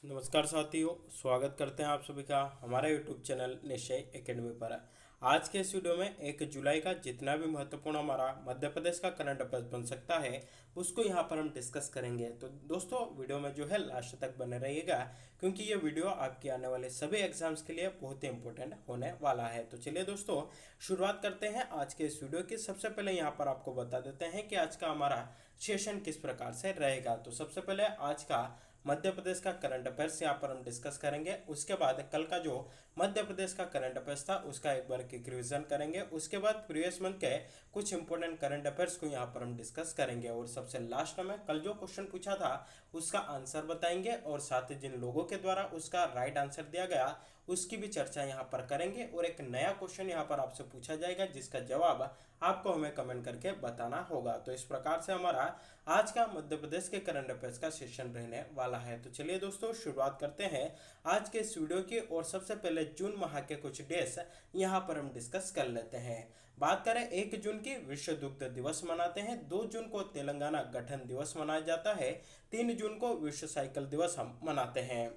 नमस्कार साथियों, स्वागत करते हैं आप सभी का हमारे YouTube चैनल निश्चय एकेडमी पर। आज के इस वीडियो में 1 जुलाई का जितना भी महत्वपूर्ण हमारा मध्य प्रदेश का करंट अफेयर्स बन सकता है उसको यहाँ पर हम डिस्कस करेंगे। तो दोस्तों वीडियो में जो है लास्ट तक बने रहिएगा, क्योंकि ये वीडियो आपके आने वाले सभी एग्जाम्स के लिए बहुत ही इंपॉर्टेंट होने वाला है। तो चलिए दोस्तों शुरुआत करते हैं आज के इस वीडियो की। सबसे पहले यहाँ पर आपको बता देते हैं कि आज का हमारा सेशन किस प्रकार से रहेगा। तो सबसे पहले आज का मध्य प्रदेश का करंट अफेयर्स यहाँ पर हम डिस्कस करेंगे। उसके बाद कल का जो मध्य प्रदेश का करंट अफेयर्स था उसका एक बार क्विक रिवीजन करेंगे। उसके बाद प्रीवियस मंथ के कुछ इंपॉर्टेंट करंट अफेयर्स को यहाँ पर हम डिस्कस करेंगे और सबसे लास्ट में कल जो क्वेश्चन पूछा था उसका आंसर बताएंगे और साथ ही जिन लोगों के द्वारा उसका राइट आंसर दिया गया उसकी भी चर्चा यहाँ पर करेंगे और एक नया क्वेश्चन यहाँ पर आपसे पूछा जाएगा जिसका जवाब आपको हमें कमेंट करके बताना होगा। तो इस प्रकार से हमारा आज का मध्य प्रदेश के करंट अफेयर्स का सेशन रहने वाला है। तो चलिए दोस्तों शुरुआत करते हैं आज के इस वीडियो की और सबसे पहले जून माह के कुछ डेज यहाँ पर हम डिस्कस कर लेते हैं। बात करें 1 जून की विश्व दुग्ध दिवस मनाते हैं, 2 जून को तेलंगाना गठन दिवस मनाया जाता है, 3 जून को विश्व साइकिल दिवस हम मनाते हैं।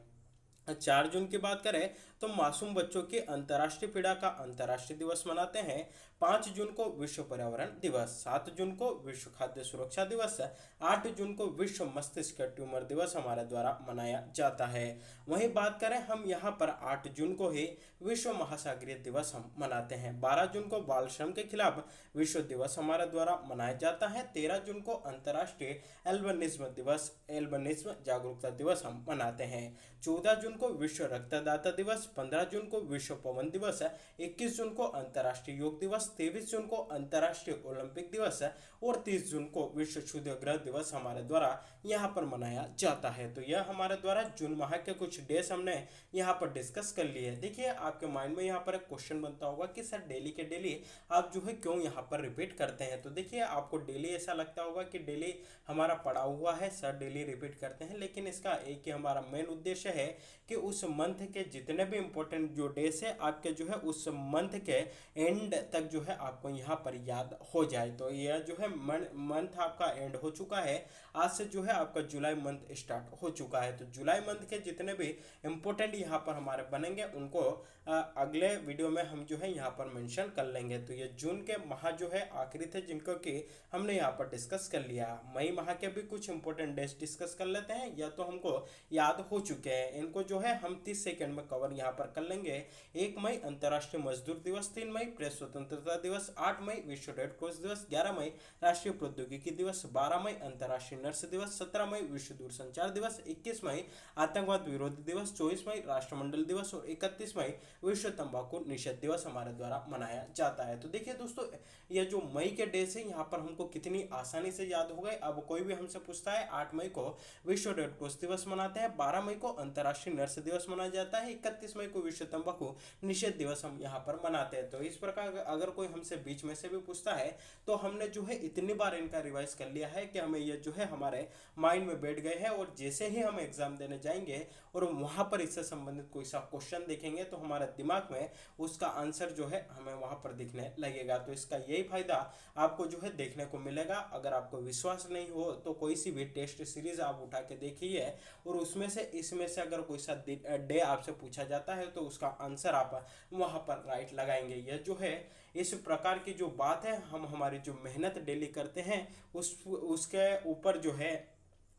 4 जून की बात करें तो मासूम बच्चों की अंतर्राष्ट्रीय पीड़ा का अंतर्राष्ट्रीय दिवस मनाते हैं, 5 जून को विश्व पर्यावरण दिवस, 7 जून को विश्व खाद्य सुरक्षा दिवस, 8 जून को विश्व मस्तिष्क ट्यूमर दिवस हमारे द्वारा मनाया जाता है। वहीं बात करें हम यहाँ पर 8 जून को ही विश्व महासागरीय दिवस हम मनाते हैं, 12 जून को बाल श्रम के खिलाफ विश्व दिवस हमारे द्वारा मनाया जाता है, 13 जून को अंतर्राष्ट्रीय एल्बिनिज्म दिवस एल्बिनिज्म जागरूकता दिवस हम मनाते हैं, 14 जून को विश्व रक्तदाता दिवस, 15 जून को विश्व पवन दिवस, 21 जून को अंतर्राष्ट्रीय योग दिवस, 23 जून को अंतर्राष्ट्रीय ओलंपिक दिवस और 30 जून को विश्व क्षुद्र ग्रह दिवस हमारे द्वारा यहाँ पर मनाया जाता है। तो यह हमारे द्वारा जून माह के कुछ डेज हमने यहाँ पर डिस्कस कर लिए। देखिए आपके माइंड में यहाँ पर एक क्वेश्चन बनता होगा कि सर डेली के डेली आप जो है क्यों यहाँ पर रिपीट करते हैं। तो देखिए आपको डेली ऐसा लगता होगा कि डेली हमारा पढ़ा हुआ है, सर डेली रिपीट करते हैं, लेकिन इसका एक ही हमारा मेन उद्देश्य है कि उस मंथ के जितने भी इंपॉर्टेंट जो डेज है आपके जो है उस मंथ के एंड तक जो है आपको यहाँ पर याद हो जाए। तो यह जो है मंथ आपका एंड हो चुका है, आज से जो है आपका जुलाई मंथ स्टार्ट हो चुका है। तो जुलाई मंथ के जितने भी इंपॉर्टेंट यहाँ पर हमारे बनेंगे उनको अगले वीडियो में हम जो है यहाँ पर मेंशन कर लेंगे। तो ये जून के माह जो है आखिरी थे जिनको कि हमने यहाँ पर डिस्कस कर लिया। मई माह के भी कुछ इंपॉर्टेंट डेज डिस्कस कर लेते हैं, या तो हमको याद हो चुके हैं, इनको जो है हम 30 सेकंड में कवर यहाँ पर कर लेंगे। 1 मई अंतर्राष्ट्रीय मजदूर दिवस, 3 मई प्रेस स्वतंत्रता दिवस, 8 मई विश्व रेड क्रॉस दिवस, 11 मई राष्ट्रीय प्रौद्योगिकी दिवस, 12 मई अंतर्राष्ट्रीय नर्स दिवस, 17 मई विश्व दूरसंचार दिवस, 21 मई आतंकवाद विरोधी दिवस, 24 मई राष्ट्रमंडल दिवस और 31 मई विश्व तंबाकू निषेध दिवस हमारे द्वारा मनाया जाता है। तो देखिए दोस्तों ये जो मई के डेज है यहाँ पर हमको कितनी आसानी से याद हो गए। अब कोई भी हमसे पूछता है 8 मई को विश्व रेड क्रॉस दिवस मनाते हैं, 12 मई को अंतर्राष्ट्रीय नर्स दिवस मनाया जाता है, 31 मई को विश्व तंबाकू निषेध दिवस हम यहाँ पर मनाते हैं। तो इस प्रकार अगर कोई हमसे बीच में से भी पूछता है तो हमने जो है इतनी बार इनका रिवाइज कर लिया है कि हमें ये जो है हमारे माइंड में बैठ गए हैं, और जैसे ही हम एग्जाम देने जाएंगे और वहां पर इससे संबंधित कोई सा क्वेश्चन देखेंगे तो हमारे दिमाग में उसका आंसर जो है हमें वहां पर दिखने लगेगा। तो इसका यही फायदा आपको जो है देखने को मिलेगा। अगर आपको विश्वास नहीं हो तो कोई सी भी टेस्ट सीरीज आप उठा के देखिए और उसमें से इसमें से अगर कोई सा डे आपसे पूछा जाता है तो उसका आंसर आप वहां पर राइट लगाएंगे। यह जो है इस प्रकार की जो बात है हम हमारी जो मेहनत डेली करते हैं उसके ऊपर जो है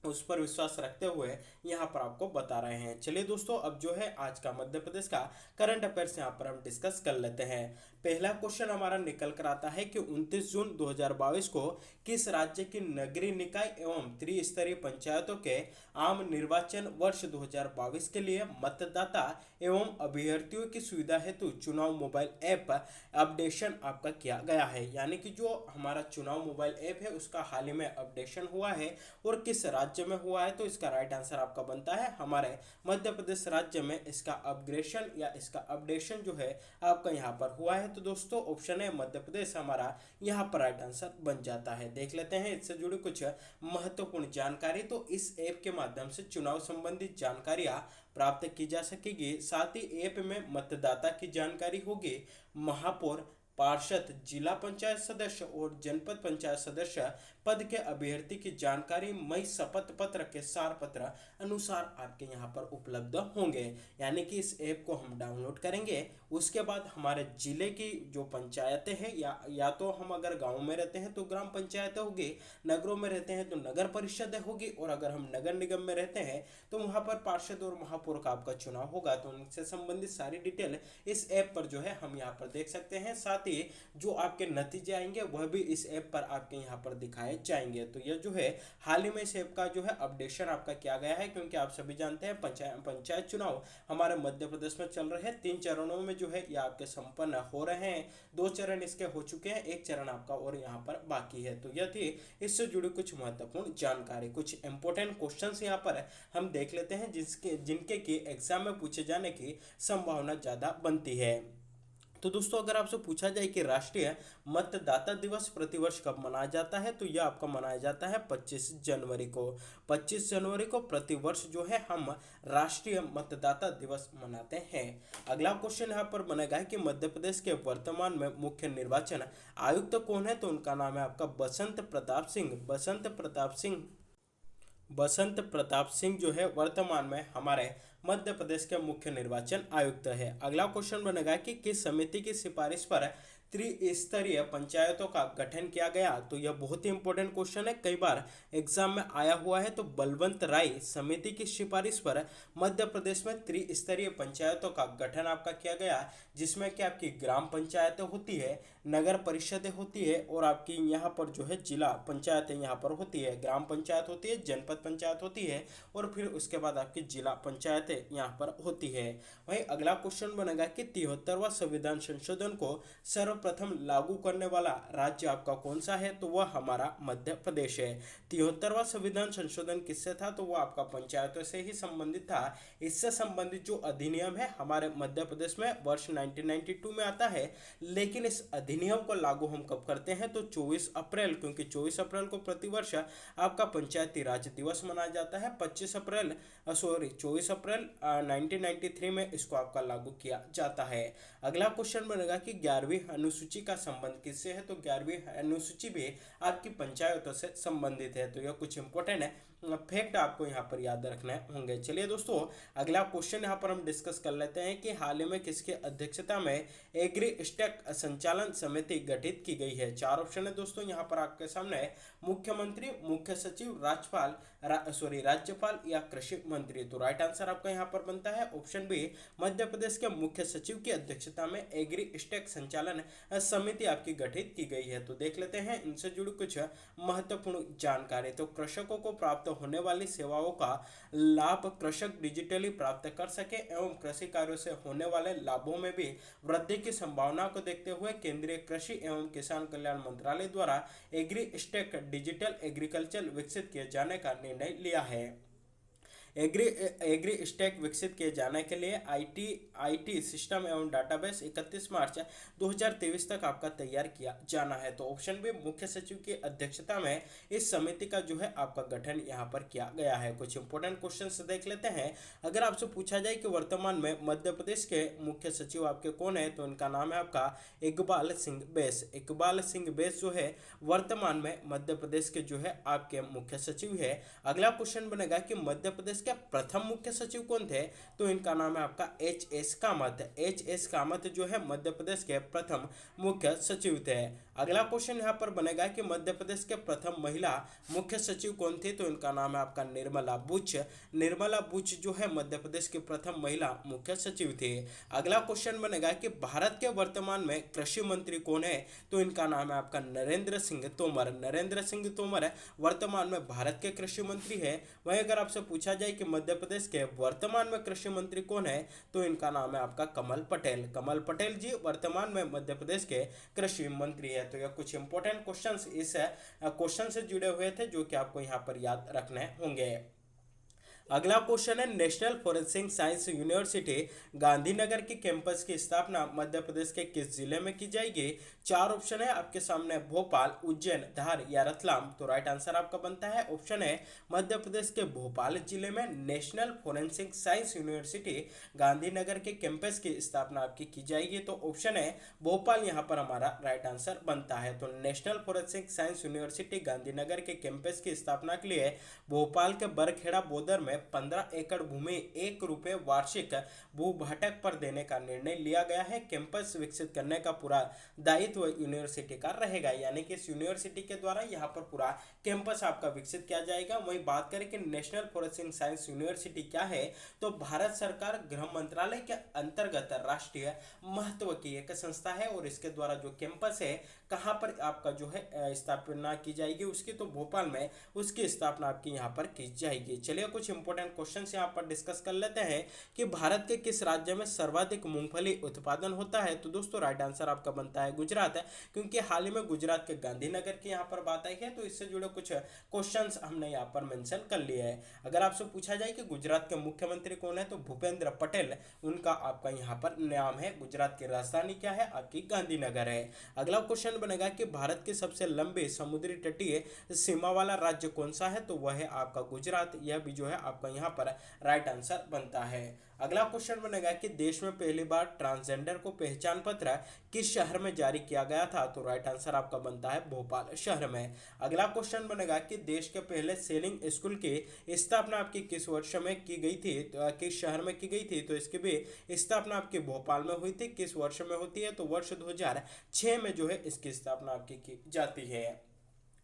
उस पर विश्वास रखते हुए यहाँ पर आपको बता रहे हैं। चलिए दोस्तों अब जो है आज का मध्य प्रदेश का करंट अफेयर्स यहाँ पर हम डिस्कस कर लेते हैं। पहला क्वेश्चन हमारा निकल कर आता है कि 29 जून 2022 को किस राज्य की नगरीय निकाय एवं त्रिस्तरीय पंचायतों के आम निर्वाचन वर्ष 2022 के लिए मतदाता एवं अभ्यर्थियों की सुविधा हेतु चुनाव मोबाइल ऐप अपडेशन आपका किया गया है। यानी कि जो हमारा चुनाव मोबाइल ऐप है उसका हाल ही में अपडेशन हुआ है और किस राज्य में हुआ है। तो इसका राइट आंसर आपका बनता है हमारे मध्य प्रदेश राज्य में इसका अपग्रेडेशन या इसका अपडेशन जो है आपका यहाँ पर हुआ है। तो दोस्तों ऑप्शन है मध्य प्रदेश हमारा यहाँ पर राइट आंसर बन जाता है। देख लेते हैं इससे जुड़ी कुछ महत्वपूर्ण जानकारी। तो इस ऐप के माध्यम से चुनाव संबंधित जानकारियां प्राप्त की जा सकेगी। साथ ही ऐप में मतदाता की जानकारी होगी, महापौर, पार्षद, जिला पंचायत सदस्य और जनपद पंचायत सदस्य पद के अभ्यर्थी की जानकारी मई शपथ पत्र के सार पत्र अनुसार आपके यहाँ पर उपलब्ध होंगे। यानी कि इस ऐप को हम डाउनलोड करेंगे, उसके बाद हमारे जिले की जो पंचायतें हैं या तो हम अगर गाँव में रहते हैं तो ग्राम पंचायतें होगी, नगरों में रहते हैं तो नगर परिषद होगी, और अगर हम नगर निगम में रहते हैं तो वहाँ पर पार्षद और महापौर का आपका चुनाव होगा। तो उनसे संबंधित सारी डिटेल इस ऐप पर जो है हम यहाँ पर देख सकते हैं। साथ ही जो आपके नतीजे आएंगे वह भी इस ऐप पर आपके यहाँ पर दिखाए जाएंगे। तो यह जो है हाल ही में इस ऐप का जो है अपडेशन आपका किया गया है, क्योंकि आप सभी जानते हैं पंचायत चुनाव हमारे मध्य प्रदेश में चल रहे हैं। 3 चरणों में जो है ये आपके संपन्न हो रहे हैं। 2 चरण इसके हो चुके हैं, 1 चरण आपका और यहाँ पर बाकी है। तो यह थी इससे जुड़ी कुछ महत्वपूर्ण जानकारी। कुछ इंपॉर्टेंट क्वेश्चंस यहाँ पर हम देख लेते हैं जिनके की एग्जाम में पूछे जाने की संभावना ज्यादा बनती है। तो दोस्तों, अगर आपसे पूछा जाए कि राष्ट्रीय मतदाता दिवस प्रतिवर्ष कब मनाया जाता है, तो यह आपका मनाया जाता है 25 जनवरी को। 25 जनवरी को प्रतिवर्ष जो है हम राष्ट्रीय मतदाता दिवस मनाते हैं। अगला क्वेश्चन यहाँ पर बनेगा कि मध्य प्रदेश के वर्तमान में मुख्य निर्वाचन आयुक्त कौन है, तो उनका नाम है आपका बसंत प्रताप सिंह। बसंत प्रताप सिंह जो है वर्तमान में हमारे मध्य प्रदेश के मुख्य निर्वाचन आयुक्त है। अगला क्वेश्चन बनेगा कि किस समिति की सिफारिश पर त्रिस्तरीय पंचायतों का गठन किया गया, तो यह बहुत ही इंपॉर्टेंट क्वेश्चन है, कई बार एग्जाम में आया हुआ है। तो बलवंत राय समिति की सिफारिश पर मध्य प्रदेश में त्रिस्तरीय पंचायतों का गठन आपका किया गया, जिसमें कि आपकी ग्राम पंचायतें होती है, नगर परिषदें होती है, और आपकी यहाँ पर जो है जिला पंचायतें यहाँ पर होती है। ग्राम पंचायत होती है, जनपद पंचायत होती है, और फिर उसके बाद आपकी जिला पंचायतें यहाँ पर होती है। वहीं अगला क्वेश्चन बनेगा कि 73वां संविधान संशोधन को सर्वप्रथम लागू करने वाला राज्य आपका कौन सा है, तो वह हमारा मध्य प्रदेश है। 73वां संविधान संशोधन किससे था, तो वह आपका पंचायतों से ही संबंधित था। इससे संबंधित जो अधिनियम है हमारे मध्य प्रदेश में वर्ष 1992 में आता है, लेकिन इस अधिनियम को लागू हम कब करते हैं, तो 24 अप्रैल, क्योंकि 24 अप्रैल को प्रतिवर्ष आपका पंचायती राज दिवस मनाया जाता है। 24 अप्रैल 1993 में इसको आपका लागू किया जाता है। अगला क्वेश्चन बनेगा कि 11वीं अनुसूची का संबंध किससे है, तो 11वीं अनुसूची भी आपकी पंचायतों से संबंधित है। तो यह कुछ इंपॉर्टेंट है फैक्ट आपको यहाँ पर याद रखने होंगे। चलिए दोस्तों, अगला क्वेश्चन यहाँ पर हम डिस्कस कर लेते हैं कि हाल ही में किसकी अध्यक्षता में एग्री स्टेक संचालन समिति गठित की गई है। 4 ऑप्शन है दोस्तों यहाँ पर आपके सामने, मुख्यमंत्री, मुख्य सचिव, राज्यपाल या कृषि मंत्री। तो राइट आंसर आपका यहाँ पर बनता है ऑप्शन बी, मध्य प्रदेश के मुख्य सचिव की अध्यक्षता में एग्री स्टेक संचालन समिति आपकी गठित की गई है। तो देख लेते हैं इनसे जुड़ी कुछ महत्वपूर्ण जानकारी। तो कृषकों को प्राप्त होने वाली सेवाओं का लाभ कृषक डिजिटली प्राप्त कर सके एवं कृषि कार्यों से होने वाले लाभों में भी वृद्धि की संभावना को देखते हुए केंद्रीय कृषि एवं किसान कल्याण मंत्रालय द्वारा एग्री स्टेक डिजिटल एग्रीकल्चर विकसित किए जाने का निर्णय लिया है। एग्री स्टैक विकसित किए जाने के लिए आईटी सिस्टम एवं डाटाबेस 31 मार्च 2023 तक आपका तैयार किया जाना है। तो ऑप्शन बी, मुख्य सचिव की अध्यक्षता में इस समिति का जो है आपका गठन यहाँ पर किया गया है। कुछ इंपॉर्टेंट क्वेश्चंस देख लेते हैं। अगर आपसे पूछा जाए कि वर्तमान में मध्य प्रदेश के मुख्य सचिव आपके कौन है, तो इनका नाम है आपका इकबाल सिंह बैस। इकबाल सिंह बैस जो है वर्तमान में मध्य प्रदेश के जो है आपके मुख्य सचिव है। अगला क्वेश्चन बनेगा कि मध्य प्रदेश के प्रथम मुख्य सचिव कौन थे, तो इनका नाम है आपका एच.एस. कामत। एच.एस. कामत जो है मध्य प्रदेश के प्रथम मुख्य सचिव थे। अगला क्वेश्चन यहाँ पर बनेगा कि मध्य प्रदेश के प्रथम महिला मुख्य सचिव कौन थी, तो इनका नाम है आपका निर्मला बुच। निर्मला बुच जो है मध्य प्रदेश की प्रथम महिला मुख्य सचिव थे। अगला क्वेश्चन बनेगा कि भारत के वर्तमान में कृषि मंत्री कौन है, तो इनका नाम है आपका नरेंद्र सिंह तोमर। नरेंद्र सिंह तोमर वर्तमान में भारत के कृषि मंत्री है। वहीं अगर आपसे पूछा जाए कि मध्य प्रदेश के वर्तमान में कृषि मंत्री कौन है, तो इनका नाम है आपका कमल पटेल। कमल पटेल जी वर्तमान में मध्य प्रदेश के कृषि मंत्री है। तो यह कुछ इंपॉर्टेंट क्वेश्चंस इस क्वेश्चन से जुड़े हुए थे जो कि आपको यहाँ पर याद रखने होंगे। अगला क्वेश्चन है, national forensic science university Gandhinagar के कैंपस की स्थापना मध्य प्रदेश के किस जिले में की जाएगी? चार ऑप्शन है आपके सामने, भोपाल, उज्जैन, धार या रतलाम। तो राइट आंसर आपका बनता है ऑप्शन है मध्य प्रदेश के भोपाल जिले में national forensic science university Gandhinagar के कैंपस की स्थापना आपकी की जाएगी। तो ऑप्शन है भोपाल यहाँ पर हमारा राइट आंसर बनता है। तो national forensic science university Gandhinagar के कैंपस की स्थापना के लिए भोपाल के बरखेड़ा बोदर में 15 एकड़ भूमि ₹1 वार्षिक भूभाटक पर देने का निर्णय लिया गया है। कैंपस विकसित करने का पूरा दायित्व यूनिवर्सिटी का रहेगा, यानी कि इस यूनिवर्सिटी के द्वारा यहाँ पर पूरा कैंपस आपका विकसित किया जाएगा। वहीं बात करें कि नेशनल फॉरेंसिक साइंस यूनिवर्सिटी क्या है, तो भारत सरकार गृह मंत्रालय के अंतर्गत राष्ट्रीय महत्व की एक संस्था है और इसके द्वारा जो कैंपस है कहाँ पर आपका जो है स्थापना की जाएगी उसकी, तो भोपाल में उसकी स्थापना आपकी यहाँ पर की जाएगी। चलिए कुछ इंपॉर्टेंट क्वेश्चंस यहाँ पर डिस्कस कर लेते हैं कि भारत के किस राज्य में सर्वाधिक मूंगफली उत्पादन होता है? तो दोस्तों राइट आंसर आपका बनता है गुजरात है, क्योंकि हाल ही में गुजरात के गांधीनगर की यहाँ पर बात आई है, तो इससे जुड़े कुछ क्वेश्चंस हमने यहाँ पर मेंशन कर लिए हैं। अगर आपसे पूछा जाए कि गुजरात के मुख्यमंत्री कौन है, तो भूपेंद्र पटेल उनका आपका यहाँ पर नाम है। गुजरात की राजधानी क्या है आपकी? गांधीनगर है। अगला क्वेश्चन बनेगा कि भारत की सबसे लंबी समुद्री तटीय सीमा वाला राज्य कौन सा है? तो वह है आपका गुजरात। यह भी जो है आपका यहाँ पर राइट आंसर बनता है। अगला क्वेश्चन बनेगा कि देश में पहली बार ट्रांसजेंडर को पहचान पत्र किस शहर में जारी किया गया था? तो राइट आंसर आपका बनता है भोपाल शहर में। अगला क्वेश्चन बनेगा कि देश के पहले सेलिंग स्कूल की स्थापना आपकी किस वर्ष में की गई थी, तो किस शहर में की गई थी? तो इसकी भी स्थापना आपकी भोपाल में हुई थी। किस वर्ष में होती है? तो वर्ष 2006 में जो है इसकी स्थापना आपकी की जाती है।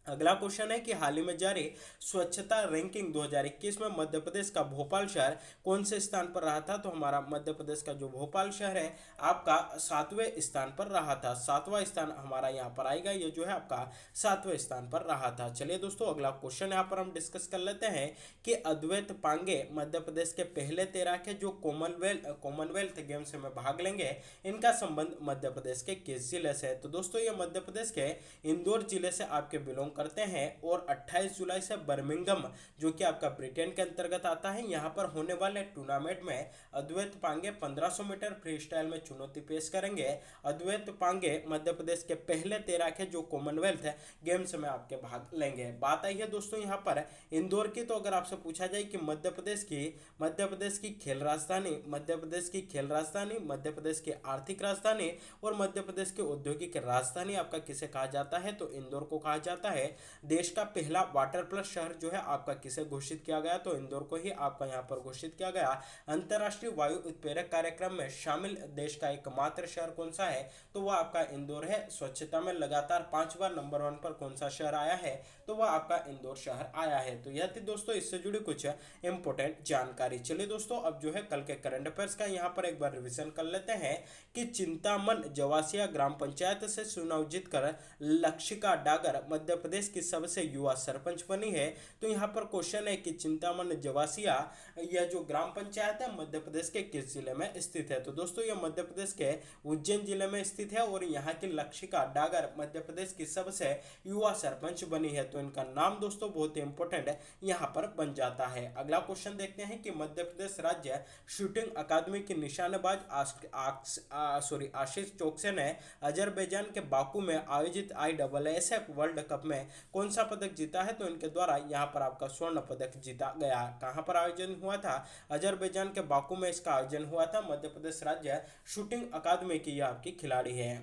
अगला क्वेश्चन है कि हाल ही में जारी स्वच्छता रैंकिंग 2021 में मध्य प्रदेश का भोपाल शहर कौन से स्थान पर रहा था? तो हमारा मध्य प्रदेश का जो भोपाल शहर है आपका 7वें स्थान पर रहा था। 7वां स्थान हमारा यहाँ पर आएगा, ये जो है आपका 7वें स्थान पर रहा था। चलिए दोस्तों अगला क्वेश्चन यहाँ पर हम डिस्कस कर लेते हैं कि अद्वैत पांगे मध्य प्रदेश के पहले तैराक है जो कॉमनवेल्थ गेम्स में भाग लेंगे। इनका संबंध मध्य प्रदेश के किस जिले से है? तो दोस्तों ये मध्य प्रदेश के इंदौर जिले से आपके बिलोंग करते हैं और 28 जुलाई से बर्मिंघम जो कि आपका ब्रिटेन के अंतर्गत आता है, यहाँ पर होने वाले टूर्नामेंट में अद्वैत पांगे 1500 मीटर फ्री स्टाइल में चुनौती पेश करेंगे। अद्वैत पांगे मध्य प्रदेश के पहले तैराक है जो कॉमनवेल्थ गेम्स में आपके भाग लेंगे। बात आई है दोस्तों यहाँ पर इंदौर की, तो अगर आपसे पूछा जाए कि मध्य प्रदेश की खेल राजधानी, मध्य प्रदेश की खेल राजधानी, मध्य प्रदेश की आर्थिक राजधानी और मध्य प्रदेश की औद्योगिक राजधानी आपका किसे कहा जाता है? तो इंदौर को कहा जाता है। देश का पहला वाटर प्लस शहर जो है आपका किसे घोषित किया गया? तो इंदौर को ही आपका यहाँ पर घोषित किया गया। अंतरराष्ट्रीय वायु उत्प्रेरक कार्यक्रम में शामिल देश का एकमात्र शहर कौन सा है? तो वह आपका इंदौर है। स्वच्छता में लगातार 5 बार नंबर 1 पर कौन सा शहर आया है? तो वह आपका इंदौर शहर आया है। तो यह थी दोस्तों इससे जुड़ी कुछ इंपोर्टेंट जानकारी। चलिए दोस्तों अब जो है कल के करंट अफेयर्स का यहाँ पर एक बार रिविजन कर लेते हैं कि चिंतामन जवासिया ग्राम पंचायत से चुनाव जीतकर लक्षिका डागर मध्य प्रदेश की सबसे युवा सरपंच बनी है। तो यहाँ पर क्वेश्चन है कि चिंतामन जवासिया यह जो ग्राम पंचायत है मध्य प्रदेश के किस जिले में स्थित है? तो दोस्तों यह मध्य प्रदेश के उज्जैन जिले में स्थित है और यहाँ की लक्षिका डागर मध्य प्रदेश की सबसे युवा सरपंच बनी है। तो इनका नाम दोस्तों बहुत ही इंपॉर्टेंट है यहाँ पर बन जाता है। अगला क्वेश्चन देखते हैं कि मध्य प्रदेश राज्य शूटिंग अकादमी की निशानेबाज आशीष चोकसे ने अजरबैजान के बाकू में आयोजित ISSF वर्ल्ड कप में कौन सा पदक जीता है? तो इनके द्वारा यहाँ पर आपका स्वर्ण पदक जीता गया। कहाँ पर आयोजन हुआ था? अजरबैजान के बाकू में इसका आयोजन हुआ था। मध्य प्रदेश राज्य शूटिंग अकादमी की यह आपकी खिलाड़ी है।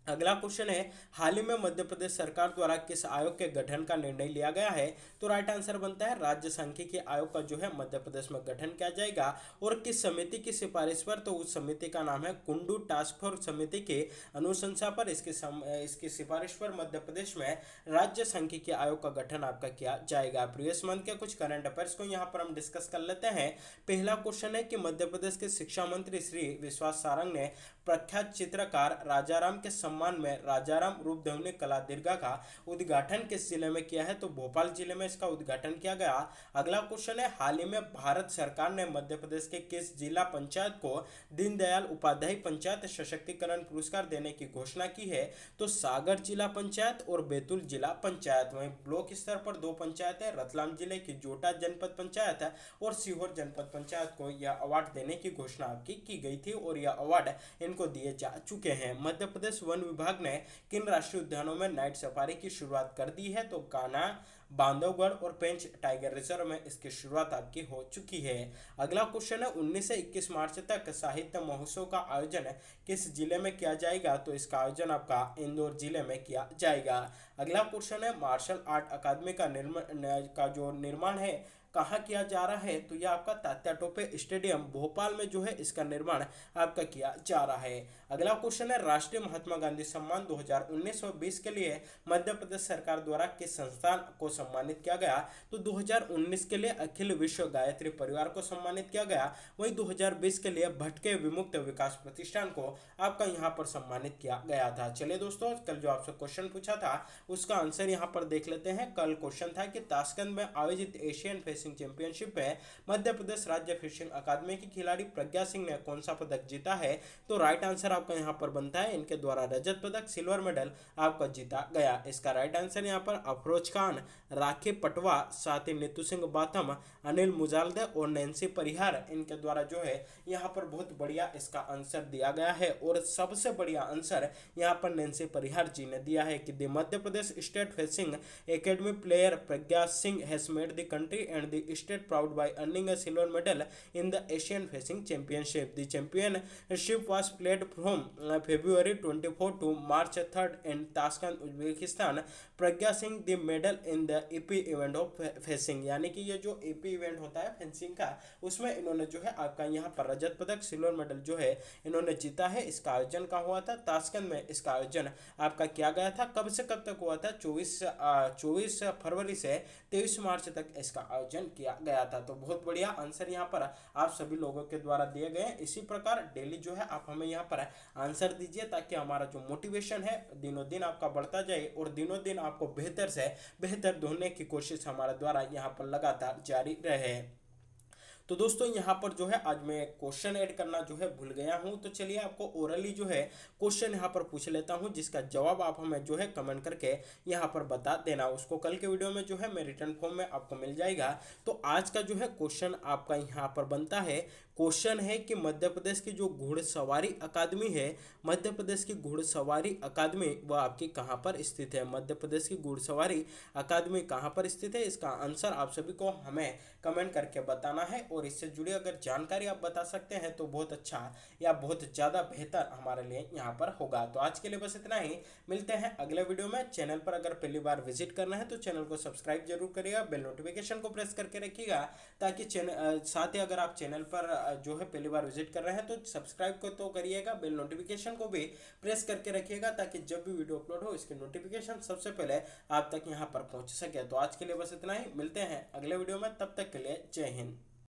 अगला क्वेश्चन है हाल ही में मध्य प्रदेश सरकार द्वारा किस आयोग के गठन का निर्णय लिया गया है? तो राइट आंसर बनता है राज्य सांख्यिकी आयोग का जो है मध्य प्रदेश में गठन किया जाएगा। और किस समिति की सिफारिश पर? तो उस समिति का नाम है कुंडू टास्क फोर्स समिति के अनुशंसा पर इसकी सिफारिश पर मध्य प्रदेश में राज्य सांख्यिकी आयोग का गठन आपका किया जाएगा। प्रीवियस मंथ के कुछ करंट अफेयर्स को यहाँ पर हम डिस्कस कर लेते हैं। पहला क्वेश्चन है कि मध्य प्रदेश के शिक्षा मंत्री श्री विश्वास सारंग ने प्रख्यात चित्रकार राजाराम के सम्मान में राजाराम रूपदेवनी कला दीर्घा का उद्घाटन किस जिले में किया है? तो भोपाल जिले में इसका उद्घाटन किया गया। अगला क्वेश्चन है, हाल ही में भारत सरकार ने मध्य प्रदेश के किस जिला पंचायत को दीनदयाल उपाध्याय पंचायत सशक्तिकरण पुरस्कार देने की घोषणा की है? तो सागर जिला पंचायत और बैतूल जिला पंचायत। वहीं ब्लॉक स्तर पर 2 पंचायतें, रतलाम जिले की जोटा जनपद पंचायत और सीहोर जनपद पंचायत को यह अवार्ड देने की घोषणा आपकी की गई थी और यह अवार्ड इनको दिए जा चुके हैं। मध्य प्रदेश वन विभाग ने किन राष्ट्रीय उद्यानों में नाइट सफारी की शुरुआत कर दी है? तो कान्हा, बांधवगढ़ और पेंच टाइगर रिजर्व में इसकी शुरुआत आपकी हो चुकी है। अगला क्वेश्चन है, 19 से 21 मार्च तक साहित्य महोत्सव का आयोजन किस जिले में किया जाएगा? तो इसका आयोजन आपका इंदौर जिले में किया जाएगा। अगला क्वेश्चन है, मार्शल आर्ट अकादमी का जो निर्माण है कहाँ किया जा रहा है? तो यह आपका तात्या टोपे स्टेडियम भोपाल में जो है इसका निर्माण आपका किया जा रहा है। अगला क्वेश्चन है, राष्ट्रीय महात्मा गांधी सम्मान 2019-20 के लिए मध्य प्रदेश सरकार द्वारा किस संस्थान को सम्मानित किया गया? तो 2019 के लिए अखिल विश्व गायत्री परिवार को सम्मानित किया गया। वहीं 2020 के लिए भटके विमुक्त विकास प्रतिष्ठान को आपका यहाँ पर सम्मानित किया गया था। चलिए दोस्तों, कल जो आपसे क्वेश्चन पूछा था उसका आंसर यहाँ पर देख लेते हैं। कल क्वेश्चन था कि ताशकंद में आयोजित एशियन फेसिंग चैंपियनशिप में मध्य प्रदेश राज्य फिशिंग अकादमी की खिलाड़ी प्रज्ञा सिंह ने कौन सा पदक जीता है? तो राइट आंसर आपका यहाँ पर बनता है, इनके द्वारा रजत पदक, सिल्वर मेडल आपका जीता गया। इसका राइट आंसर यहाँ पर अफरोज खान, राखी पटवा, साथ ही नीतू सिंह बाथम, अनिल मुजालदे और नैन्सी परिहार, इनके द्वारा जो है यहाँ पर बहुत बढ़िया इसका आंसर दिया गया है। और सबसे बढ़िया आंसर यहाँ पर नैन्सी परिहार जी ने दिया है कि the Madhya Pradesh state facing academy player Pragya Singh has made the country and the state proud by earning a silver medal in the Asian Fencing Championship. The championship was played from February 24 to March 3rd in Tashkent, Uzbekistan. Pragya Singh the medal in the EP event of fencing, यानी कि ये जो EP event होता है fencing का, उसमें इन्होंने जो है आपका यहाँ पर रजत पदक, सिल्वर मेडल जो है इन्होंने जीता है। इसका आयोजन कहाँ हुआ था? ताशकंद में इसका आयोजन आपका किया गया था। कब से कब तक हुआ था? 24 फरवरी से 23 मार्च तक इसका आयोजन किया गया था। तो बहुत बढ़िया आंसर यहाँ पर आप सभी लोगों के द्वारा दिए गए। इसी प्रकार डेली जो है आप हमें यहाँ पर आंसर दीजिए ताकि हमारा जो मोटिवेशन है दिनों दिन आपका बढ़ता जाए और दिनों दिन आपको बेहतर से बेहतर ढूंढने की कोशिश हमारे द्वारा यहाँ पर लगातार जारी रहे। तो दोस्तों यहाँ पर जो है आज मैं क्वेश्चन ऐड करना जो है भूल गया हूँ, तो चलिए आपको ओरली जो है क्वेश्चन यहाँ पर पूछ लेता हूँ जिसका जवाब आप हमें जो है कमेंट करके यहाँ पर बता देना। उसको कल के वीडियो में जो है मैं रिटर्न फॉर्म में आपको मिल जाएगा। तो आज का जो है क्वेश्चन आपका यहाँ पर बनता है, क्वेश्चन है कि मध्य प्रदेश की जो घुड़सवारी अकादमी है, मध्य प्रदेश की घुड़सवारी अकादमी वह आपकी कहाँ पर स्थित है? मध्य प्रदेश की घुड़सवारी अकादमी कहाँ पर स्थित है? इसका आंसर आप सभी को हमें कमेंट करके बताना है और इससे जुड़ी अगर जानकारी आप बता सकते हैं तो बहुत अच्छा या बहुत ज़्यादा बेहतर हमारे लिए यहाँ पर होगा। तो आज के लिए बस इतना ही, मिलते हैं अगले वीडियो में। चैनल पर अगर पहली बार विजिट करना है तो चैनल को सब्सक्राइब जरूर करिएगा, बेल नोटिफिकेशन को प्रेस करके रखिएगा ताकि साथ ही अगर आप चैनल पर जो है पहली बार विजिट कर रहे हैं तो सब्सक्राइब को तो करिएगा, बेल नोटिफिकेशन को भी प्रेस करके रखिएगा ताकि जब भी वीडियो अपलोड हो इसकी नोटिफिकेशन सबसे पहले आप तक यहाँ पर पहुँच सके। तो आज के लिए बस इतना ही, मिलते हैं अगले वीडियो में, तब तक के लिए जय हिंद।